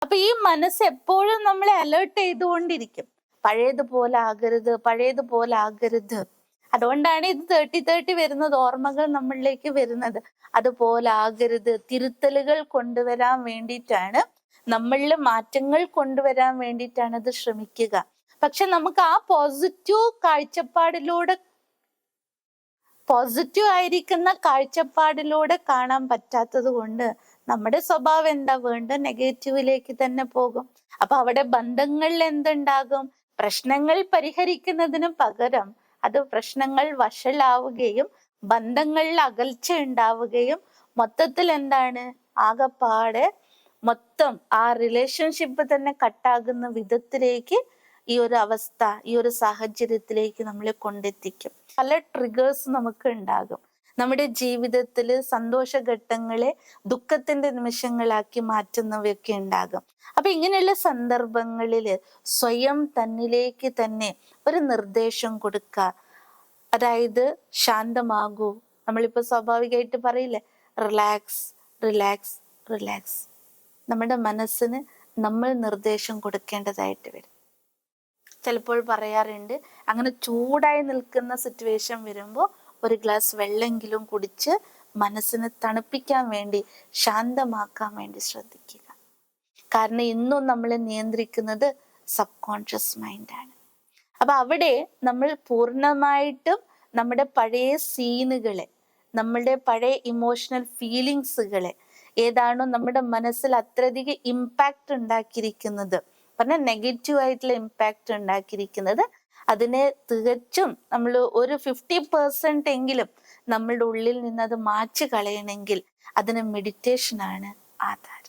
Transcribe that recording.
അപ്പൊ ഈ മനസ്സ് എപ്പോഴും നമ്മളെ അലേർട്ട് ചെയ്തുകൊണ്ടിരിക്കും, പഴയതുപോലെ ആകരുത്, പഴയതുപോലെ ആകരുത്. അതുകൊണ്ടാണ് ഇത് 30-30 വരുന്നത്, ഓർമ്മകൾ നമ്മളിലേക്ക് വരുന്നത്. അതുപോലെ ആകരുത്, തിരുത്തലുകൾ കൊണ്ടുവരാൻ വേണ്ടിയിട്ടാണ്, നമ്മളിൽ മാറ്റങ്ങൾ കൊണ്ടുവരാൻ വേണ്ടിയിട്ടാണ് ഇത് ശ്രമിക്കുക. പക്ഷെ നമുക്ക് ആ പോസിറ്റീവ് കാഴ്ചപ്പാടിലൂടെ, പോസിറ്റീവ് ആയിരിക്കുന്ന കാഴ്ചപ്പാടിലൂടെ കാണാൻ പറ്റാത്തത് കൊണ്ട് നമ്മുടെ സ്വഭാവം എന്താ, വീണ്ടും നെഗറ്റീവിലേക്ക് തന്നെ പോകും. അപ്പൊ അവിടെ ബന്ധങ്ങളിൽ എന്തുണ്ടാകും? പ്രശ്നങ്ങൾ പരിഹരിക്കുന്നതിന് പകരം അത് പ്രശ്നങ്ങൾ വഷളാവുകയും ബന്ധങ്ങളിൽ അകൽച്ച ഉണ്ടാവുകയും മൊത്തത്തിൽ എന്താണ്, ആകെപ്പാടെ മൊത്തം ആ റിലേഷൻഷിപ്പ് തന്നെ കട്ടാകുന്ന വിധത്തിലേക്ക് ഈ ഒരു അവസ്ഥ, ഈ ഒരു സാഹചര്യത്തിലേക്ക് നമ്മളെ കൊണ്ടെത്തിക്കും. പല ട്രിഗേഴ്സ് നമുക്ക് ഉണ്ടാകും. നമ്മുടെ ജീവിതത്തിൽ സന്തോഷഘട്ടങ്ങളെ ദുഃഖത്തിന്റെ നിമിഷങ്ങളാക്കി മാറ്റുന്നവയൊക്കെ ഉണ്ടാകും. അപ്പൊ ഇങ്ങനെയുള്ള സന്ദർഭങ്ങളിൽ സ്വയം തന്നിലേക്ക് തന്നെ ഒരു നിർദ്ദേശം കൊടുക്കുക. അതായത് ശാന്തമാകൂ. നമ്മളിപ്പോ സ്വാഭാവികമായിട്ട് പറയില്ലേ, റിലാക്സ് റിലാക്സ് റിലാക്സ്. നമ്മുടെ മനസ്സിന് നമ്മൾ നിർദ്ദേശം കൊടുക്കേണ്ടതായിട്ട് വരും. ചിലപ്പോൾ പറയാറുണ്ട്, അങ്ങനെ ചൂടായി നിൽക്കുന്ന സിറ്റുവേഷൻ വരുമ്പോൾ ഒരു ഗ്ലാസ് വെള്ളമെങ്കിലും കുടിച്ച് മനസ്സിനെ തണുപ്പിക്കാൻ വേണ്ടി, ശാന്തമാക്കാൻ വേണ്ടി ശ്രദ്ധിക്കുക. കാരണം ഇന്നും നമ്മളെ നിയന്ത്രിക്കുന്നത് സബ് കോൺഷ്യസ് മൈൻഡാണ്. അപ്പൊ അവിടെ നമ്മൾ പൂർണ്ണമായിട്ടും നമ്മുടെ പഴയ സീനുകളെ, നമ്മളുടെ പഴയ ഇമോഷണൽ ഫീലിങ്സുകളെ, ഏതാണോ നമ്മുടെ മനസ്സിൽ അത്രയധികം ഇമ്പാക്റ്റ് ഉണ്ടാക്കിയിരിക്കുന്നത്, പറഞ്ഞാൽ നെഗറ്റീവ് ആയിട്ടുള്ള ഇമ്പാക്റ്റ് ഉണ്ടാക്കിയിരിക്കുന്നത്, അതിനെ തികച്ചും നമ്മൾ ഒരു 50% എങ്കിലും നമ്മളുടെ ഉള്ളിൽ നിന്ന് അത് മായ്ച്ചു കളയണമെങ്കിൽ അതിന് മെഡിറ്റേഷനാണ് ആധാരം.